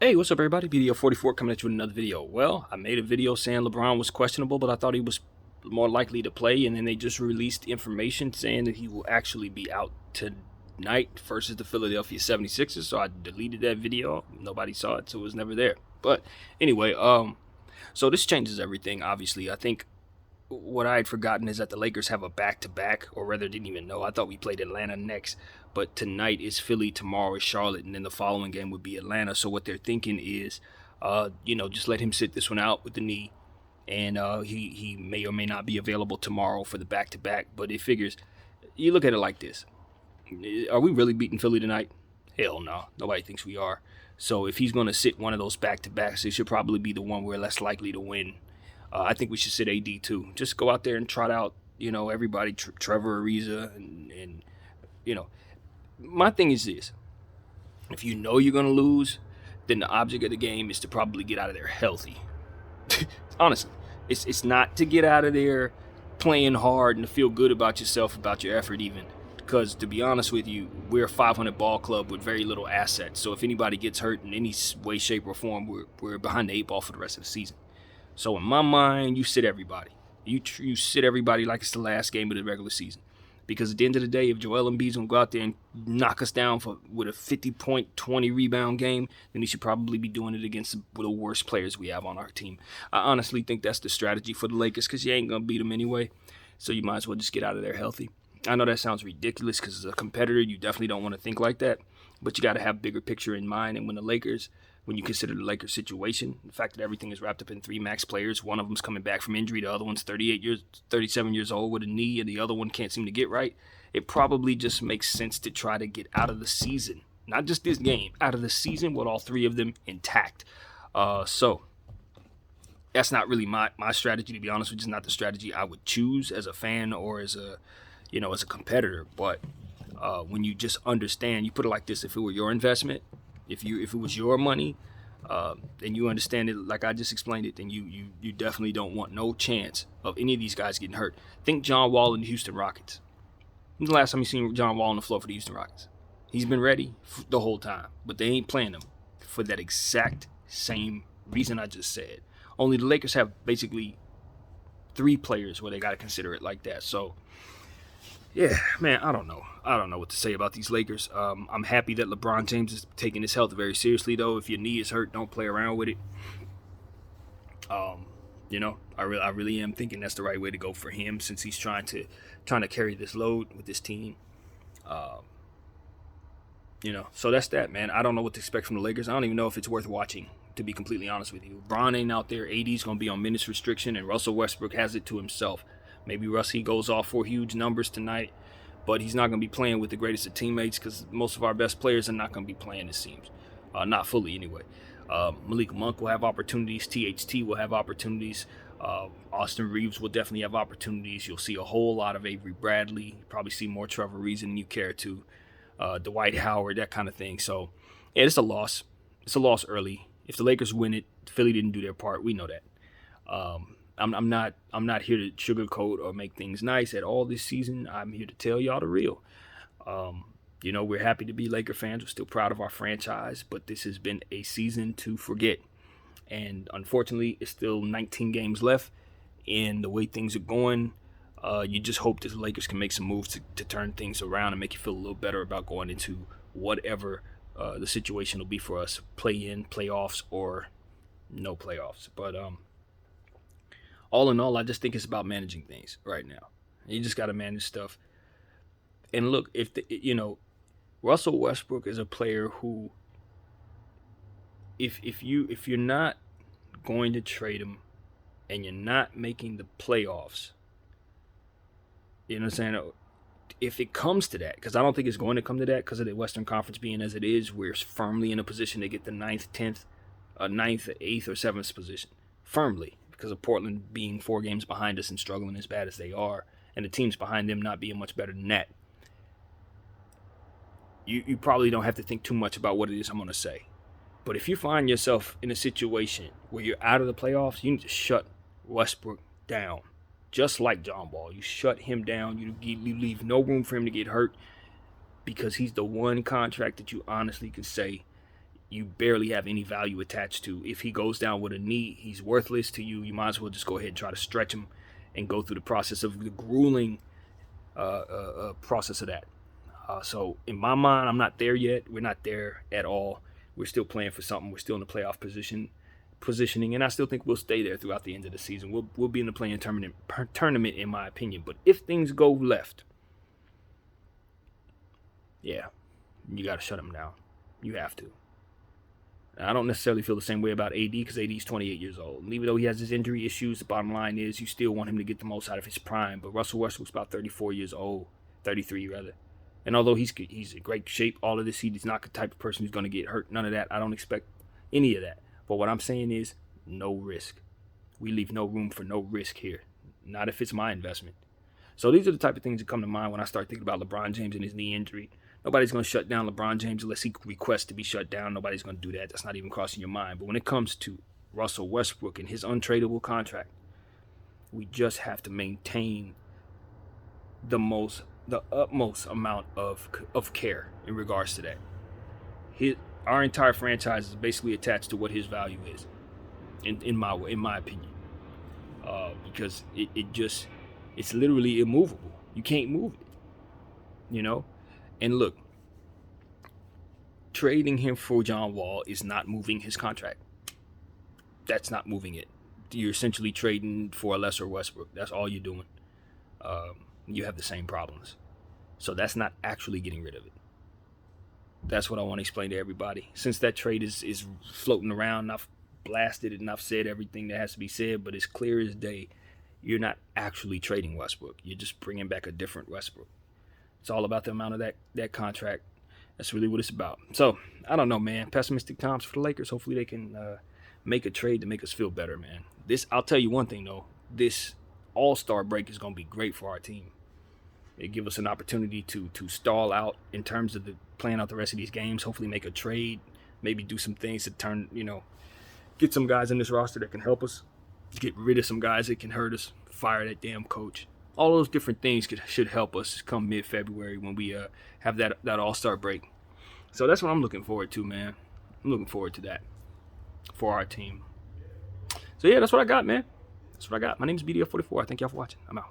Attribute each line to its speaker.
Speaker 1: Hey, what's up, everybody? BDO44 coming at you with another video. Well, I made a video saying LeBron was questionable, but I thought he was more likely to play, and then they just released information saying that he will actually be out tonight versus the Philadelphia 76ers, so I deleted that video. Nobody saw it, so it was never there. But anyway, so this changes everything, obviously. I think what I had forgotten is that the Lakers have a back-to-back, or rather didn't even know. I thought we played Atlanta next, but tonight is Philly, tomorrow is Charlotte, and then the following game would be Atlanta. So what they're thinking is, just let him sit this one out with the knee, and he may or may not be available tomorrow for the back-to-back. But it figures, you look at it like this: are we really beating Philly tonight? Hell no, nobody thinks we are. So if he's going to sit one of those back-to-backs, it should probably be the one we're less likely to win. I think we should sit AD too. Just go out there and trot out, everybody, Trevor Ariza, and my thing is this: if you know you're gonna lose, then the object of the game is to probably get out of there healthy. Honestly, it's not to get out of there playing hard and to feel good about yourself, about your effort, even. Because to be honest with you, we're a 500 ball club with very little assets. So if anybody gets hurt in any way, shape, or form, we're behind the eight ball for the rest of the season. So in my mind, you sit everybody. You sit everybody like it's the last game of the regular season. Because at the end of the day, if Joel Embiid's going to go out there and knock us down with a 50-point, 20-rebound game, then he should probably be doing it against the worst players we have on our team. I honestly think that's the strategy for the Lakers because you ain't going to beat them anyway. So you might as well just get out of there healthy. I know that sounds ridiculous because as a competitor, you definitely don't want to think like that. But you got to have bigger picture in mind. And when you consider the Lakers situation, the fact that everything is wrapped up in three max players, one of them's coming back from injury, the other one's 37 years old with a knee, and the other one can't seem to get right, it probably just makes sense to try to get out of the season, not just this game, out of the season with all three of them intact. So that's not really my strategy, to be honest, which is not the strategy I would choose as a fan or as a competitor. But when you just understand, you put it like this: if it were your investment, if it was your money, and you understand it like I just explained it, then you definitely don't want no chance of any of these guys getting hurt. Think John Wall and the Houston Rockets. When's the last time you seen John Wall on the floor for the Houston Rockets? He's been ready the whole time, but they ain't playing him for that exact same reason I just said. Only the Lakers have basically three players where they got to consider it like that. So yeah, man, I don't know. I don't know what to say about these Lakers. I'm happy that LeBron James is taking his health very seriously, though. If your knee is hurt, don't play around with it. I really am thinking that's the right way to go for him since he's trying to carry this load with this team. So that's that, man. I don't know what to expect from the Lakers. I don't even know if it's worth watching, to be completely honest with you. Bron ain't out there. AD's going to be on minutes restriction, and Russell Westbrook has it to himself. Maybe Russie goes off for huge numbers tonight, but he's not going to be playing with the greatest of teammates because most of our best players are not going to be playing, it seems. Not fully, anyway. Malik Monk will have opportunities. THT will have opportunities. Austin Reeves will definitely have opportunities. You'll see a whole lot of Avery Bradley. You'll probably see more Trevor Ariza than you care to. Dwight Howard, that kind of thing. So, yeah, it's a loss. It's a loss early. If the Lakers win it, Philly didn't do their part. We know that. I'm not here to sugarcoat or make things nice at all this season. I'm here to tell y'all the real. We're happy to be Laker fans. We're still proud of our franchise, but this has been a season to forget. And unfortunately, it's still 19 games left. And the way things are going, you just hope that the Lakers can make some moves to turn things around and make you feel a little better about going into whatever the situation will be for us, play-in, playoffs, or no playoffs. But all in all, I just think it's about managing things right now. You just got to manage stuff. And look, Russell Westbrook is a player who, if you're not going to trade him and you're not making the playoffs, you know what I'm saying? If it comes to that, because I don't think it's going to come to that because of the Western Conference being as it is, we're firmly in a position to get the 9th, 10th, 9th, 8th, or 7th position. Firmly. Because of Portland being 4 games behind us and struggling as bad as they are, and the teams behind them not being much better than that. You probably don't have to think too much about what it is I'm going to say. But if you find yourself in a situation where you're out of the playoffs, you need to shut Westbrook down. Just like John Wall. You shut him down. You leave no room for him to get hurt because he's the one contract that you honestly can say you barely have any value attached to. If he goes down with a knee, he's worthless to you. You might as well just go ahead and try to stretch him and go through the process of the grueling process of that. So in my mind, I'm not there yet. We're not there at all. We're still playing for something. We're still in the playoff positioning, and I still think we'll stay there throughout the end of the season. We'll be in the playing tournament, in my opinion. But if things go left, yeah, you got to shut him down. You have to. I don't necessarily feel the same way about AD because AD is 28 years old. And even though he has his injury issues, the bottom line is you still want him to get the most out of his prime. But Russell Westbrook's about 34 years old, 33 rather. And although he's in great shape, all of this, he's not the type of person who's going to get hurt. None of that. I don't expect any of that. But what I'm saying is no risk. We leave no room for no risk here. Not if it's my investment. So these are the type of things that come to mind when I start thinking about LeBron James and his knee injury. Nobody's going to shut down LeBron James unless he requests to be shut down. Nobody's going to do that. That's not even crossing your mind. But when it comes to Russell Westbrook and his untradeable contract, we just have to maintain the utmost amount of care in regards to that. Our entire franchise is basically attached to what his value is, in my opinion, because it's literally immovable. You can't move it, And look, trading him for John Wall is not moving his contract. That's not moving it. You're essentially trading for a lesser Westbrook. That's all you're doing. You have the same problems. So that's not actually getting rid of it. That's what I want to explain to everybody. Since that trade is floating around, I've blasted it and I've said everything that has to be said, but it's clear as day, you're not actually trading Westbrook. You're just bringing back a different Westbrook. It's all about the amount of that contract. That's really what it's about. So, I don't know, man. Pessimistic times for the Lakers. Hopefully they can make a trade to make us feel better, man. I'll tell you one thing, though. This All-Star break is going to be great for our team. It gives us an opportunity to stall out in terms of playing out the rest of these games. Hopefully make a trade. Maybe do some things to get some guys in this roster that can help us. Get rid of some guys that can hurt us. Fire that damn coach. All those different things should help us come mid-February when we have that All-Star break. So that's what I'm looking forward to, man. I'm looking forward to that for our team. So, yeah, that's what I got, man. That's what I got. My name is BDF44. Thank y'all for watching. I'm out.